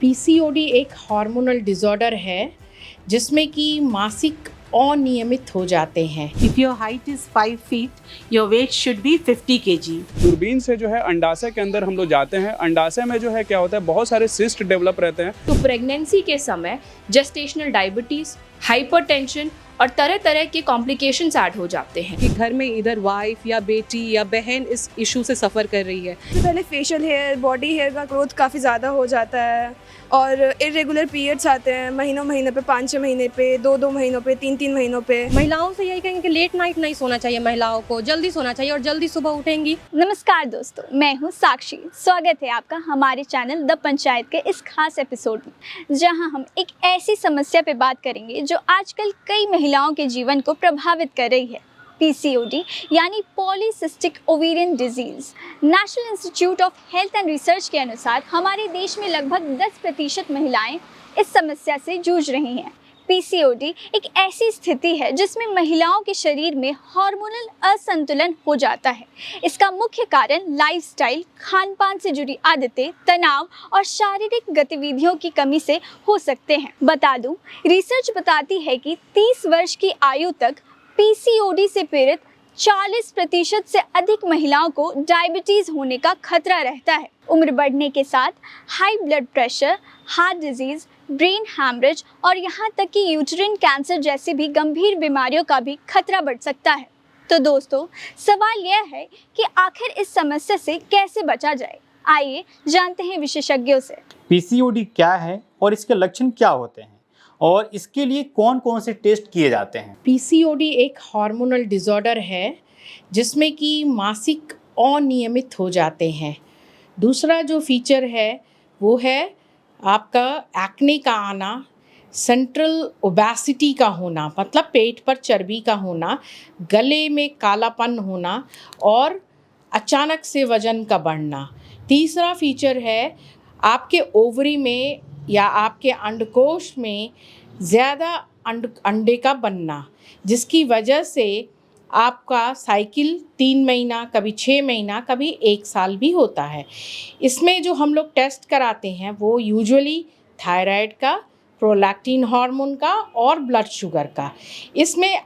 PCOD एक hormonal disorder है जिसमें कि मासिक अनियमित हो जाते हैं। If your height is 5 feet, your weight should be 50 kg. दूरबीन से जो है अंडाशय के अंदर हम लोग जाते हैं। अंडाशय में जो है क्या होता है, बहुत सारे सिस्ट डेवलप रहते हैं। तो प्रेगनेंसी के समय जेस्टेशनल डायबिटीज, हाइपरटेंशन और तरह तरह के कॉम्प्लिकेशंस ऐड हो जाते हैं। कि घर में इधर वाइफ या बेटी या बहन इस इशू से सफ़र कर रही है। सबसे पहले फेशियल हेयर, बॉडी हेयर का ग्रोथ काफ़ी ज़्यादा हो जाता है और इरेगुलर पीरियड्स आते हैं महीनों पे, 5-6 महीने पे, 2-2 महीनों पे, 3-3 महीनों पे। महिलाओं से यही कहेंगे कि लेट नाइट नहीं सोना चाहिए, महिलाओं को जल्दी सोना चाहिए और जल्दी सुबह उठेंगी। नमस्कार दोस्तों, मैं हूं साक्षी। स्वागत है आपका हमारे चैनल द पंचायत के इस खास एपिसोड में, जहां हम एक ऐसी समस्या पे बात करेंगे जो आजकल कई महिलाओं के जीवन को प्रभावित कर रही है। पीसीओडी यानी polycystic ovarian disease. National institute of health and research के अनुसार हमारे देश में लगभग 10% महिलाएं इस समस्या से जूझ रही हैं। पीसीओडी एक ऐसी स्थिति है जिसमें महिलाओं के शरीर में हार्मोनल असंतुलन हो जाता है। इसका मुख्य कारण लाइफस्टाइल, खान-पान से जुड़ी आदतें, तनाव और शारीरिक गतिविधियों की कमी से हो सकते हैं। बता दूं, रिसर्च बताती है कि 30 वर्ष की आयु तक पीसीओडी से पीड़ित 40% से अधिक महिलाओं को डायबिटीज होने का खतरा रहता है। उम्र बढ़ने के साथ high blood pressure, heart disease, brain haemorrhage और यहाँ तक कि यूट्रिन कैंसर जैसी भी गंभीर बीमारियों का भी खतरा बढ़ सकता है। तो दोस्तों, सवाल यह है कि आखिर इस समस्या से कैसे बचा जाए। आइए जानते हैं विशेषज्ञों से। पीसीओडी क्या है और इसके लक्षण क्या होते हैं और इसके लिए कौन कौन से टेस्ट किए जाते हैं। पीसीओडी एक हार्मोनल डिसऑर्डर है जिसमें कि मासिक अनियमित हो जाते हैं। दूसरा जो फीचर है वो है आपका एक्ने का आना, सेंट्रल ओबेसिटी का होना, मतलब पेट पर चर्बी का होना, गले में कालापन होना और अचानक से वजन का बढ़ना। तीसरा फीचर है आपके ओवरी में या आपके अंडकोश में ज़्यादा अंडे का बनना, जिसकी वजह से आपका साइकिल 3 महीना, कभी 6 महीना, कभी 1 साल भी होता है। इसमें जो हम लोग टेस्ट कराते हैं वो यूजुअली थायराइड का, प्रोलैक्टिन हार्मोन का और ब्लड शुगर का। इसमें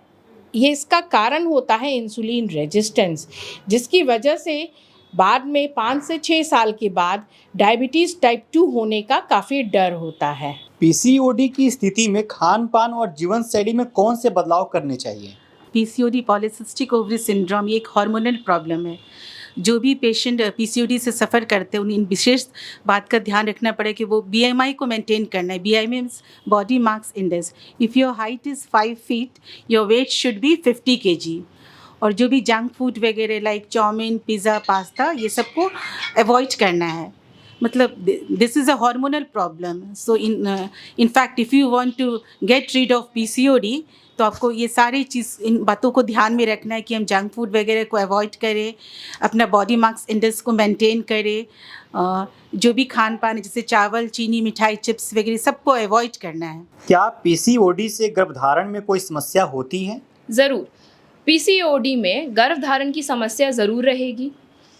इसका कारण होता है इंसुलिन रेजिस्टेंस, जिसकी वजह से बाद में 5 से 6 साल के बाद डायबिटीज़ टाइप 2 होने का काफ़ी डर होता है। पीसीओडी की स्थिति में खान पान और जीवन शैली में कौन से बदलाव करने चाहिए। पीसीओडी पॉलीसिस्टिक ओवरी सिंड्रोम ये एक हार्मोनल प्रॉब्लम है। जो भी पेशेंट पीसीओडी से सफ़र करते हैं उन्हें इन विशेष बात का ध्यान रखना पड़े कि वो बीएमआई को मेंटेन करना है। BMI means body mass index. If your height is 5 feet, your weight should be 50 kg। और जो भी जंक फूड वगैरह लाइक चाउमीन, पिज़्ज़ा, पास्ता, ये सबको अवॉइड करना है। मतलब this is a hormonal problem. So in fact if you want to get rid of PCOD तो आपको ये सारी चीज़, इन बातों को ध्यान में रखना है कि हम जंक फूड वगैरह को अवॉइड करें, अपना बॉडी मास इंडेक्स को मेंटेन करें, जो भी खान पान जैसे चावल, चीनी, मिठाई, चिप्स वगैरह सबको अवॉइड करना है। क्या पीसीओडी से गर्भधारण में कोई समस्या होती है। ज़रूर, पीसीओडी में गर्भधारण की समस्या ज़रूर रहेगी।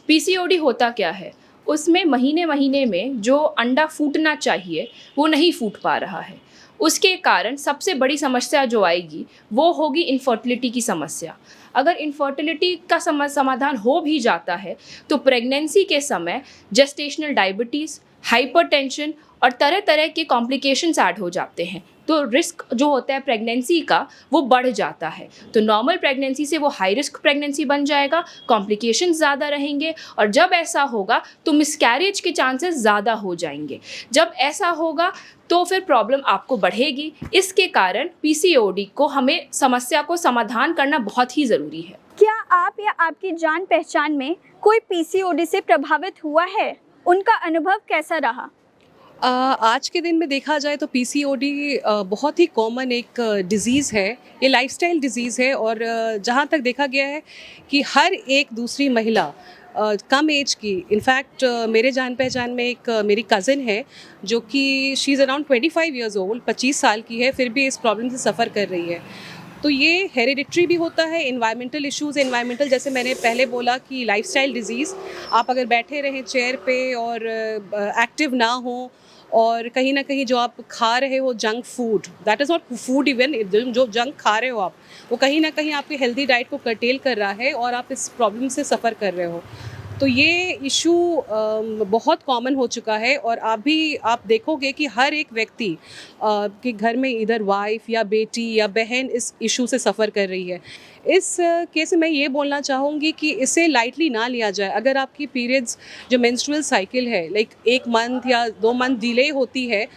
पीसीओडी होता क्या है, उसमें महीने महीने में जो अंडा फूटना चाहिए वो नहीं फूट पा रहा है। उसके कारण सबसे बड़ी समस्या जो आएगी वो होगी इनफर्टिलिटी की समस्या। अगर इनफर्टिलिटी का समाधान हो भी जाता है तो प्रेगनेंसी के समय जेस्टेशनल डायबिटीज़, हाइपरटेंशन और तरह तरह के कॉम्प्लिकेशंस ऐड हो जाते हैं। तो रिस्क जो होता है प्रेगनेंसी का वो बढ़ जाता है। तो नॉर्मल प्रेगनेंसी से वो हाई रिस्क प्रेगनेंसी बन जाएगा, कॉम्प्लिकेशंस ज़्यादा रहेंगे और जब ऐसा होगा तो मिसकैरेज के चांसेस ज़्यादा हो जाएंगे। जब ऐसा होगा तो फिर प्रॉब्लम आपको बढ़ेगी। इसके कारण पीसीओडी को हमें समस्या को समाधान करना बहुत ही ज़रूरी है। क्या आप या आपकी जान पहचान में कोई पीसीओडी से प्रभावित हुआ है? उनका अनुभव कैसा रहा? आज के दिन में देखा जाए तो पीसीओडी बहुत ही कॉमन एक डिज़ीज़ है। ये लाइफस्टाइल डिज़ीज़ है और जहाँ तक देखा गया है कि हर एक दूसरी महिला कम एज की, इनफैक्ट मेरे जान पहचान में एक मेरी कज़न है जो कि she is around 25 years old, 25 साल की है, फिर भी इस प्रॉब्लम से सफ़र कर रही है। तो ये हेरिडिटरी भी होता है, एनवायरमेंटल इश्यूज़, एनवायरमेंटल जैसे मैंने पहले बोला कि लाइफस्टाइल डिजीज़, आप अगर बैठे रहें चेयर पे और एक्टिव ना हो और कहीं ना कहीं जो आप खा रहे हो junk food, that is not food even, जो जंक खा रहे हो आप, वो कहीं ना कहीं आपकी हेल्दी डाइट को कर्टेल कर रहा है और आप इस प्रॉब्लम से सफ़र कर रहे हो। तो ये इशू बहुत कॉमन हो चुका है और आप देखोगे कि हर एक व्यक्ति के घर में इधर वाइफ या बेटी या बहन इस इशू से सफ़र कर रही है। इस केस में मैं ये बोलना चाहूँगी कि इसे लाइटली ना लिया जाए। अगर आपकी पीरियड्स जो मेंस्ट्रुअल साइकिल है लाइक 1 मंथ या 2 मंथ डिले होती है,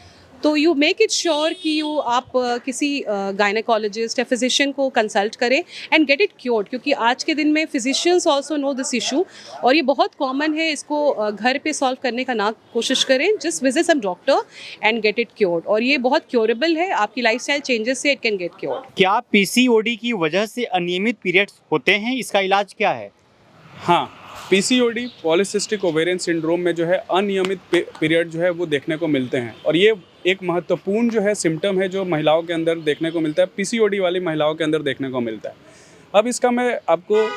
तो यू मेक इट श्योर कि आप किसी गायनेकोलॉजिस्ट या फिजिशियन को कंसल्ट करें एंड गेट इट क्योर्ड, क्योंकि आज के दिन में physicians also know this issue और ये बहुत कॉमन है। इसको घर पे सॉल्व करने का ना कोशिश करें, just visit some doctor and get it cured और ये बहुत क्योरेबल है। आपकी लाइफस्टाइल चेंजेस से इट कैन गेट क्योर्ड। क्या पीसीओडी की वजह से अनियमित पीरियड्स होते हैं? इसका इलाज क्या है? हाँ, पीसीओडी पॉलीसिस्टिक ओवेरियन सिंड्रोम में जो है अनियमित पीरियड जो है वो देखने को मिलते हैं और ये एक महत्वपूर्ण जो है सिम्टम है जो महिलाओं के अंदर देखने को मिलता है, पीसीओडी वाली महिलाओं के अंदर देखने को मिलता है। अब इसका मैं आपको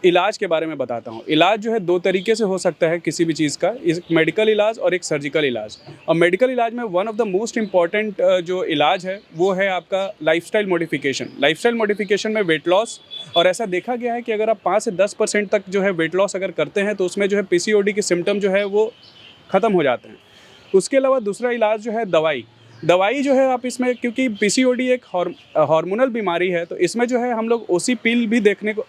इलाज के बारे में बताता हूँ। इलाज जो है 2 तरीके से हो सकता है किसी भी चीज़ का, एक मेडिकल इलाज और एक सर्जिकल इलाज। और मेडिकल इलाज में one of the most important जो इलाज है वो है आपका लाइफस्टाइल मॉडिफिकेशन। लाइफस्टाइल मॉडिफिकेशन में वेट लॉस, और ऐसा देखा गया है कि अगर आप 5 से 10% तक जो है वेट लॉस अगर करते हैं तो उसमें जो है पीसीओडी के सिम्टम जो है वो ख़त्म हो जाते हैं। उसके अलावा दूसरा इलाज जो है दवाई जो है आप इसमें, क्योंकि पीसीओडी एक हार्मोनल बीमारी है, तो इसमें जो है हम लोग ओसी पिल भी देखने को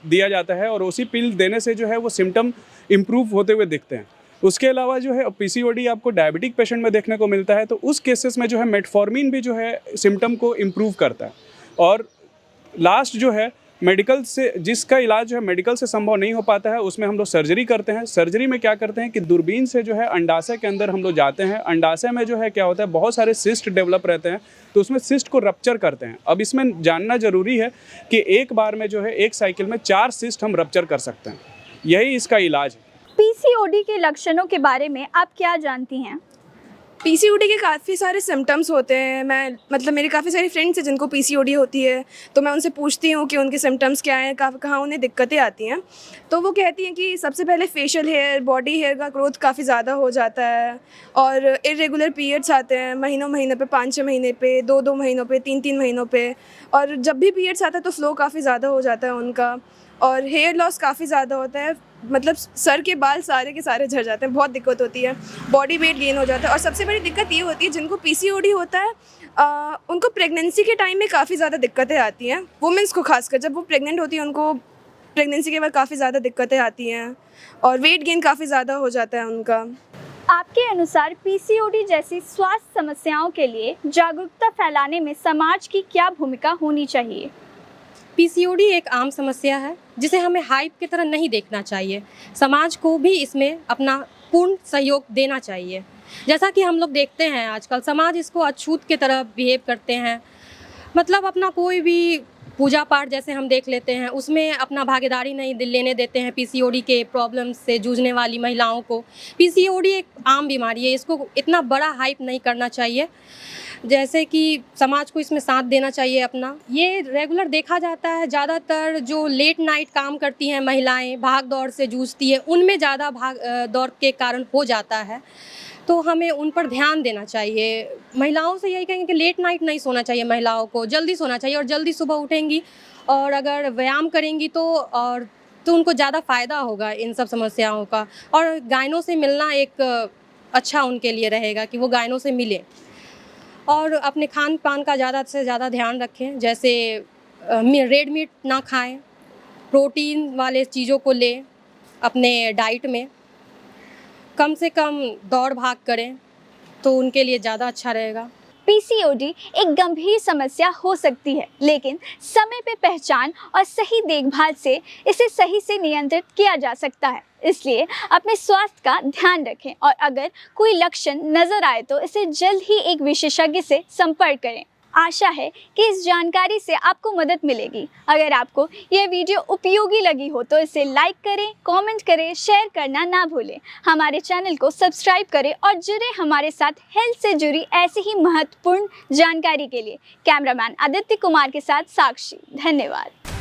दिया जाता है और ओसी पिल देने से जो है वो सिम्टम इम्प्रूव होते हुए दिखते हैं। उसके अलावा जो है पीसीओडी आपको डायबिटिक पेशेंट में देखने को मिलता है, तो उस केसेस में जो है मेटफॉर्मिन भी जो है सिम्टम को इम्प्रूव करता है। और लास्ट जो है मेडिकल से, जिसका इलाज जो है मेडिकल से संभव नहीं हो पाता है, उसमें हम लोग सर्जरी करते हैं। सर्जरी में क्या करते हैं कि दूरबीन से जो है अंडाशय के अंदर हम लोग जाते हैं। अंडाशय में जो है क्या होता है, बहुत सारे सिस्ट डेवलप रहते हैं, तो उसमें सिस्ट को रप्चर करते हैं। अब इसमें जानना जरूरी है कि एक बार में जो है एक साइकिल में 4 सिस्ट हम रप्चर कर सकते हैं, यही इसका इलाज है। पीसीओडी के लक्षणों के बारे में आप क्या जानती हैं? पीसीओडी के काफ़ी सारे सिम्टम्स होते हैं। मेरी काफ़ी सारी फ्रेंड्स हैं जिनको पीसीओडी होती है, तो मैं उनसे पूछती हूँ कि उनके सिम्टम्स क्या हैं, कहाँ उन्हें दिक्कतें आती हैं। तो वो कहती हैं कि सबसे पहले फेशियल हेयर, बॉडी हेयर का ग्रोथ काफ़ी ज़्यादा हो जाता है और इरेगुलर पीरियड्स आते हैं महीनों पे, 5-6 महीने पे, 2-2 महीनों पे, 3-3 महीनों पे। और जब भी पीरियड्स आता है तो फ्लो काफ़ी ज़्यादा हो जाता है उनका, और हेयर लॉस काफ़ी ज़्यादा होता है, मतलब सर के बाल सारे के सारे झड़ जाते हैं, बहुत दिक्कत होती है। बॉडी वेट गेन हो जाता है और सबसे बड़ी दिक्कत ये होती है जिनको पीसीओडी होता है उनको प्रेगनेंसी के टाइम में काफ़ी ज़्यादा दिक्कतें आती हैं। वुमेंस को खासकर जब वो प्रेग्नेंट होती हैं उनको प्रेगनेंसी के बाद काफ़ी ज़्यादा दिक्कतें आती हैं और वेट गेन काफ़ी ज़्यादा हो जाता है उनका। आपके अनुसार पीसीओडी जैसी स्वास्थ्य समस्याओं के लिए जागरूकता फैलाने में समाज की क्या भूमिका होनी चाहिए? पीसीओडी एक आम समस्या है जिसे हमें हाइप की तरह नहीं देखना चाहिए। समाज को भी इसमें अपना पूर्ण सहयोग देना चाहिए। जैसा कि हम लोग देखते हैं आजकल समाज इसको अछूत की तरह बिहेव करते हैं, मतलब अपना कोई भी पूजा पाठ जैसे हम देख लेते हैं उसमें अपना भागीदारी नहीं लेने देते हैं पीसीओडी के प्रॉब्लम से जूझने वाली महिलाओं को। पीसीओडी एक आम बीमारी है, इसको इतना बड़ा हाइप नहीं करना चाहिए, जैसे कि समाज को इसमें साथ देना चाहिए अपना। ये रेगुलर देखा जाता है, ज़्यादातर जो लेट नाइट काम करती हैं महिलाएं, भाग दौड़ से जूझती है, उनमें ज़्यादा भाग दौड़ के कारण हो जाता है, तो हमें उन पर ध्यान देना चाहिए। महिलाओं से यही कहेंगे कि लेट नाइट नहीं सोना चाहिए, महिलाओं को जल्दी सोना चाहिए और जल्दी सुबह उठेंगी और अगर व्यायाम करेंगी तो उनको ज़्यादा फ़ायदा होगा इन सब समस्याओं का। और गायनों से मिलना एक अच्छा उनके लिए रहेगा कि वो गायनों से मिलें और अपने खान पान का ज़्यादा से ज़्यादा ध्यान रखें, जैसे रेड मीट ना खाएं, प्रोटीन वाले चीज़ों को लें अपने डाइट में, कम से कम दौड़ भाग करें तो उनके लिए ज़्यादा अच्छा रहेगा। पीसीओडी एक गंभीर समस्या हो सकती है, लेकिन समय पे पहचान और सही देखभाल से इसे सही से नियंत्रित किया जा सकता है। इसलिए अपने स्वास्थ्य का ध्यान रखें और अगर कोई लक्षण नजर आए तो इसे जल्द ही एक विशेषज्ञ से संपर्क करें। आशा है कि इस जानकारी से आपको मदद मिलेगी। अगर आपको यह वीडियो उपयोगी लगी हो तो इसे लाइक करें, कमेंट करें, शेयर करना ना भूलें। हमारे चैनल को सब्सक्राइब करें और जुड़े हमारे साथ हेल्थ से जुड़ी ऐसी ही महत्वपूर्ण जानकारी के लिए। कैमरामैन आदित्य कुमार के साथ साक्षी, धन्यवाद।